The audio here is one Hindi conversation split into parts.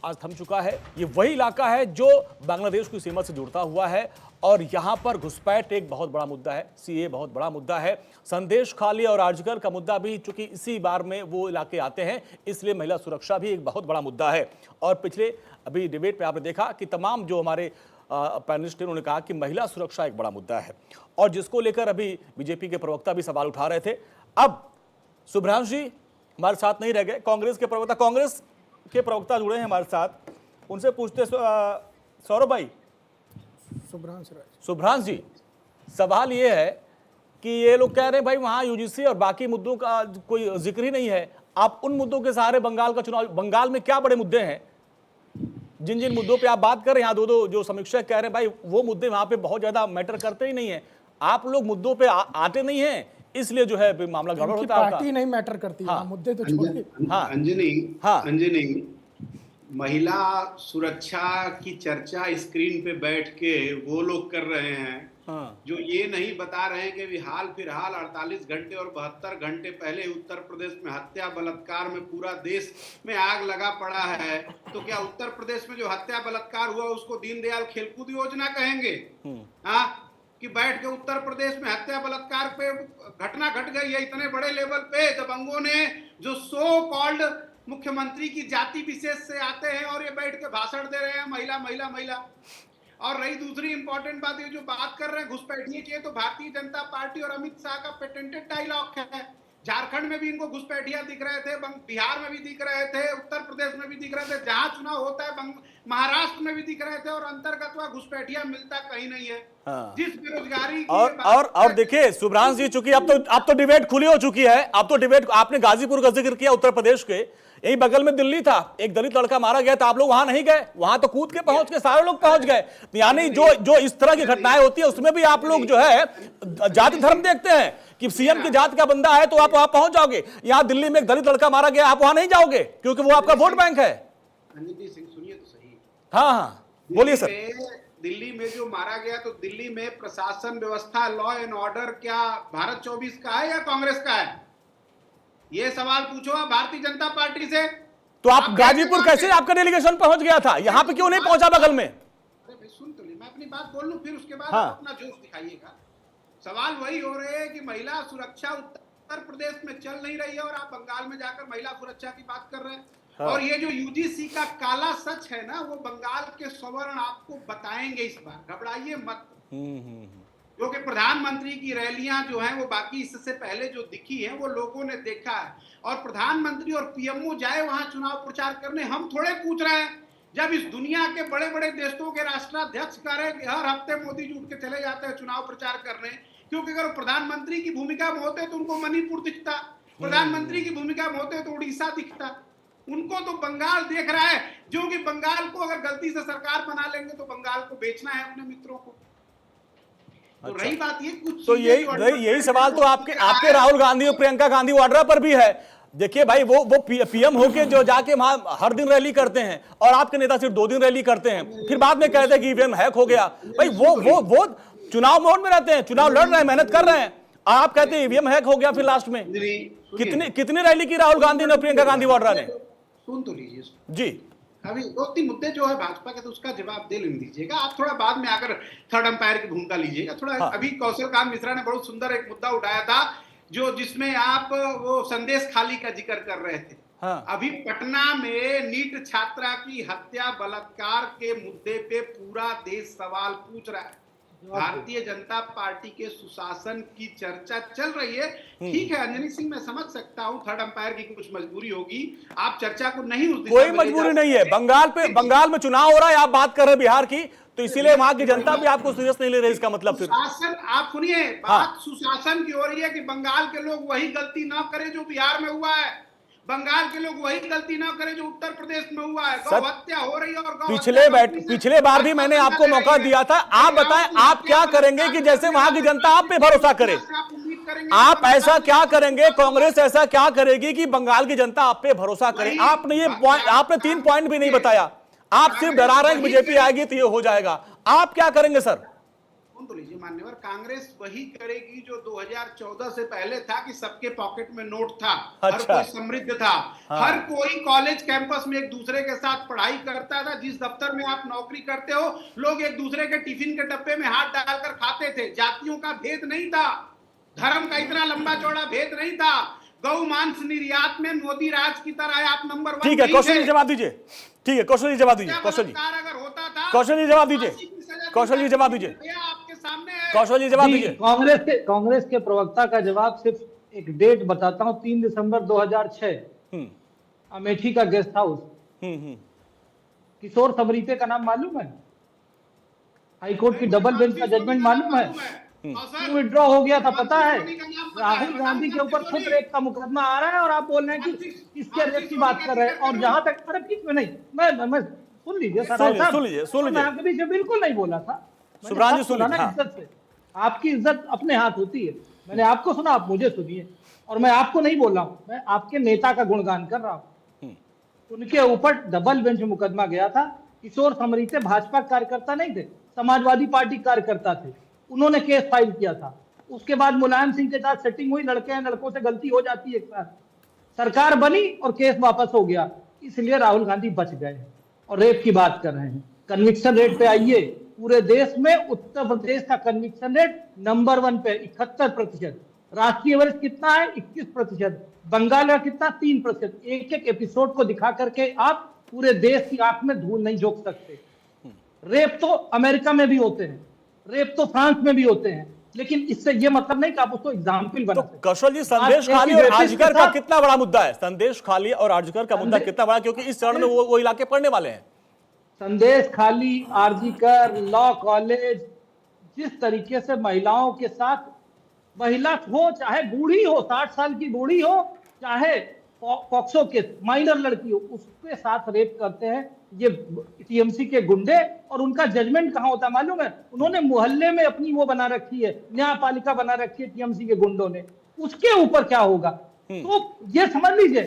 आज थम चुका है। ये वही इलाका है जो बांग्लादेश की सीमा से जुड़ता हुआ है और यहां पर घुसपैठ एक बहुत बड़ा मुद्दा है, सीए बहुत बड़ा मुद्दा है, संदेश खाली और आर्जिकल का मुद्दा भी, चूंकि इसी बार में वो इलाके आते हैं इसलिए महिला सुरक्षा भी एक बहुत बड़ा मुद्दा है। और पिछले अभी डिबेट पे आपने देखा कि तमाम जो हमारे पैनलिस्ट उन्होंने कहा कि महिला सुरक्षा एक बड़ा मुद्दा है और जिसको लेकर अभी बीजेपी के प्रवक्ता भी सवाल उठा रहे थे। अब सुभ्रांश जी हमारे साथ नहीं रह गए, कांग्रेस के प्रवक्ता जुड़े हैं हमारे साथ, उनसे पूछते सौरभ भाई, सुभ्रांश जी, सवाल ये है कि ये लोग कह रहे हैं भाई वहां यूजीसी और बाकी मुद्दों का कोई जिक्र ही नहीं है, आप उन मुद्दों के सहारे बंगाल का चुनाव, बंगाल में क्या बड़े मुद्दे हैं जिन जिन मुद्दों पे आप बात कर रहे हैं, यहाँ दो जो समीक्षक कह रहे हैं भाई वो मुद्दे वहां पे बहुत ज्यादा मैटर करते ही नहीं है, आप लोग मुद्दों पे आते नहीं हैं, इसलिए जो है मामला गड़बड़ होता है। पार्टी नहीं मैटर करती, हाँ, मुद्दे तो छोड़िए। हाँ अंजनी, महिला सुरक्षा की चर्चा स्क्रीन पे बैठ के वो लोग कर रहे हैं जो ये नहीं बता रहे हैं कि हाल फिलहाल 48 घंटे और 72 घंटे पहले उत्तर प्रदेश में हत्या बलात्कार में पूरा देश में आग लगा पड़ा है। तो क्या उत्तर प्रदेश में जो हत्या बलात्कार हुआ उसको दीनदयाल खेलकूद योजना कहेंगे? हाँ, कि बैठ के उत्तर प्रदेश में हत्या बलात्कार पे घटना घट गई है इतने बड़े लेवल पे, दबंगों ने जो सो कॉल्ड मुख्यमंत्री की जाति विशेष से आते हैं और ये बैठ के भाषण दे रहे हैं महिला महिला महिला। और रही दूसरी इंपॉर्टेंट बात, ये जो बात कर रहे हैं घुसपैठिए की, तो भारतीय जनता पार्टी और अमित शाह का पेटेंटेड डायलॉग है। झारखंड में भी इनको घुसपैठिया दिख रहे थे, बिहार में भी दिख रहे थे, उत्तर प्रदेश में भी दिख रहे थे, जहां चुनाव होता है महाराष्ट्र में भी दिख रहे थे, और अंतर्गत वह घुसपैठिया मिलता कहीं नहीं है। जिस बेरोजगारी और देखिए सुभ्रांश जी, चूंकि अब तो डिबेट खुली हो चुकी है, अब तो डिबेट, आपने गाजीपुर का जिक्र किया, उत्तर प्रदेश के यही बगल में दिल्ली था, एक दलित लड़का मारा गया था, आप लोग वहां नहीं गए, वहां तो कूद के पहुंच के सारे लोग पहुंच गए। यानी जो इस तरह की घटनाएं होती है उसमें भी आप लोग जो है जाति धर्म देखते हैं कि सीएम की जात का बंदा है तो आप वहां पहुंच जाओगे। यहाँ दिल्ली में एक दलित लड़का मारा गया, आप वहां नहीं जाओगे क्योंकि वो आपका वोट बैंक है। सुनिए तो सही। हाँ, बोलिए सर। दिल्ली में जो मारा गया, तो दिल्ली में प्रशासन व्यवस्था, लॉ एंड ऑर्डर क्या भारत 24 का है या कांग्रेस का है? ये सवाल पूछो आप भारतीय जनता पार्टी से। तो आप गाजीपुर कैसे आपका डेलीगेशन पहुंच गया था, यहाँ पे क्यों नहीं पहुंचा बगल में? अरे सुन तो ले, मैं अपनी बात बोल लूं फिर उसके बाद आप अपना जोश दिखाइएगा। सवाल वही हो रहे हैं कि महिला सुरक्षा उत्तर प्रदेश में चल नहीं रही है और आप बंगाल में जाकर महिला सुरक्षा की बात कर रहे हैं। और ये जो यूजीसी का काला सच है ना, वो बंगाल के सवर्ण आपको बताएंगे इस बार, घबराइए मत। क्योंकि प्रधानमंत्री की रैलियां जो हैं वो बाकी इससे पहले जो दिखी हैं वो लोगों ने देखा है, और प्रधानमंत्री और पीएमओ जाए वहां चुनाव प्रचार करने, हम थोड़े पूछ रहे हैं। जब इस दुनिया के बड़े बड़े देशों के राष्ट्राध्यक्ष करें कि हर हफ्ते मोदी जी उठ के चले जाते हैं चुनाव प्रचार करने, क्योंकि अगर प्रधानमंत्री की भूमिका में होते तो उनको मणिपुर दिखता, प्रधानमंत्री की भूमिका में होते तो उड़ीसा दिखता, उनको तो बंगाल देख रहा है। जो कि बंगाल को अगर गलती से सरकार बना लेंगे तो बंगाल को बेचना है अपने मित्रों को। तो रही बात ये कुछ, तो यही सवाल तो आपके राहुल गांधी और प्रियंका गांधी वाड्रा पर भी है। देखिए भाई, वो पीएम होके जो जाके वहां हर दिन रैली करते हैं और आपके नेता सिर्फ 2 दिन रैली करते हैं, फिर बाद में कहते हैं कि ईवीएम हैक हो गया। भाई वो चुनाव मोड में रहते हैं, चुनाव लड़ रहे हैं, मेहनत कर रहे हैं, आप कहते हैं ईवीएम हैक हो गया। फिर लास्ट में कितनी रैली की राहुल गांधी ने, प्रियंका गांधी वाड्रा ने? सुन तो लीजिए जी। अभी 2-3 मुद्दे जो है भाजपा के, तो उसका जवाब दे दीजिएगा आप, थोड़ा बाद में आकर थर्ड अंपायर की भूमिका लीजिएगा थोड़ा। अभी कौशल कांत मिश्रा ने बहुत सुंदर एक मुद्दा उठाया था जिसमें आप वो संदेश खाली का जिक्र कर रहे थे। अभी पटना में नीट छात्रा की हत्या बलात्कार के मुद्दे पे पूरा देश सवाल पूछ रहा है। भारतीय जनता पार्टी के सुशासन की चर्चा चल रही है। ठीक है अंजनी सिंह, मैं समझ सकता हूँ थर्ड अंपायर की कुछ मजबूरी होगी, आप चर्चा को नहीं उस कोई मजबूरी नहीं है। बंगाल में चुनाव हो रहा है, आप बात कर रहे हैं बिहार की, तो इसीलिए वहां की जनता भी आपको सीरियस नहीं ले रही, इसका मतलब फिर सुशासन, आप सुनिए बात सुशासन की हो रही है कि बंगाल के लोग वही गलती ना करें जो बिहार में हुआ है, बंगाल के लोग वही गलती ना करें जो उत्तर प्रदेश में हुआ है। गौ हत्या हो रही है और पिछले बार भी मैंने आपको मौका दिया था। आप बताएं आप क्या करेंगे कि जैसे वहां की जनता आप पे भरोसा करे? आप ऐसा क्या करेंगे, कांग्रेस ऐसा क्या करेगी कि बंगाल की जनता आप पे भरोसा करे? आपने 3 पॉइंट भी नहीं बताया, आप सिर्फ डरा रहे हैं कि बीजेपी आएगी तो ये हो जाएगा। आप क्या करेंगे सर? तो लीजिए मान्यवर, कांग्रेस वही करेगी जो 2014 से पहले था कि सबके पॉकेट में नोट था। अच्छा। हर कोई समृद्ध था। हाँ। हर कोई कॉलेज कैंपस में एक दूसरे के साथ पढ़ाई करता था। जिस दफ्तर में आप नौकरी करते हो, लोग एक दूसरे के टिफिन के डब्बे में हाथ डालकर खाते थे। जातियों का भेद नहीं था, धर्म का इतना लंबा चौड़ा भेद नहीं था। गौ मांस निर्यात में मोदी राज की तरह आप नंबर 1 ठीक है, कौशल जी जवाब दीजिए। ठीक है, कौशल जी जवाब दीजिए। कौशल जी, अगर होता था, कौशल जी जवाब दीजिए। कौशल जी जवाब दीजिए। आपके सामने है। कौशल जी जवाब दीजिए। कांग्रेस के प्रवक्ता का जवाब सिर्फ एक डेट बताता हूं, 3 दिसंबर 2006, अमेठी का गेस्ट हाउस। किशोर समरीते का नाम मालूम है? हाईकोर्ट की डबल बेंच का जजमेंट मालूम है? क्यों विड्रॉ हो गया था पता है? राहुल गांधी के ऊपर खुद रेप का मुकदमा आ रहा है और आप बोल रहे हैं कि किसके रेप की बात कर रहे हैं। और जहां तक अरे बीच में नहीं, मैं सुन लीजिए सर, सुन लीजिए। मैं आपके बीच में बिल्कुल नहीं बोला था। सुब्रांशु, सुन लीजिए। इज्जत से, आपकी इज्जत अपने हाथ होती है। मैंने आपको सुना, आप मुझे सुनिए। और मैं आपको नहीं बोल रहा हूं, मैं आपके नेता का गुणगान कर रहा हूं। उनके ऊपर डबल बेंच मुकदमा गया था। किशोर समरीते भाजपा कार्यकर्ता नहीं थे, समाजवादी पार्टी कार्यकर्ता थे। उन्होंने केस फाइल किया था। उसके बाद मुलायम सिंह के साथ सेटिंग हुई, लड़के हैं, लड़कों से गलती हो जाती है एक साथ। सरकार बनी और केस वापस हो गया। इसलिए राहुल गांधी बच गए और रेप की बात कर रहे हैं। कन्विक्शन रेट पे आइए, पूरे देश में उत्तर प्रदेश का कन्विक्शन रेट नंबर 1 पे 71%। राष्ट्रीय एवरेज कितना है? 21%। बंगाल का कितना? 3%। एक एक एपिसोड को दिखा करके आप पूरे देश की आंख में धूल नहीं झोंक सकते। रेप तो अमेरिका में भी होते हैं, रेप तो फ्रांस में भी होते हैं, लेकिन इससे ये मतलब नहीं कि आप उसको एग्जाम्पल बना सकते। कौशल जी, संदेश खाली और आर्जिकर का कितना बड़ा मुद्दा है? संदेश खाली और आर्जिकर का मुद्दा कितना बड़ा, क्योंकि इस चरण में वो इलाके पड़ने वाले हैं। संदेश खाली, आर्जिकर, लॉ कॉलेज, जिस तरीके से महिलाओं के साथ, महिला हो चाहे बूढ़ी हो, 60 साल की बूढ़ी हो, चाहे पॉक्सो के माइनर लड़की हो, उसके साथ रेप करते हैं ये टीएमसी के गुंडे। और उनका जजमेंट कहां होता मालूम है? उन्होंने मोहल्ले में अपनी वो बना रखी है, न्यायपालिका बना रखी है टीएमसी के गुंडों ने। उसके ऊपर क्या होगा? तो ये समझ लीजिए,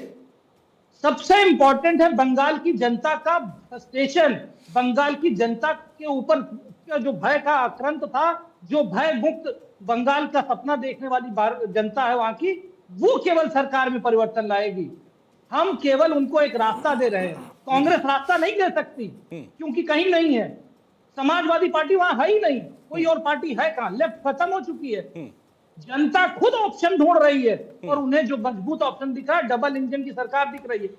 सबसे इंपॉर्टेंट है बंगाल की जनता का फ्रस्ट्रेशन। बंगाल की जनता के ऊपर जो भय का आक्रांत था, जो भय मुक्त बंगाल का सपना देखने वाली जनता है वहां की, वो केवल सरकार में परिवर्तन लाएगी। हम केवल उनको एक रास्ता दे रहे हैं। कांग्रेस रास्ता नहीं दे सकती, क्योंकि कहीं नहीं है। समाजवादी पार्टी वहां है ही नहीं, कोई और पार्टी है कहां? लेफ्ट खत्म हो चुकी है। जनता खुद ऑप्शन ढूंढ रही है और उन्हें जो मजबूत ऑप्शन दिख रहा है, डबल इंजन की सरकार दिख रही है।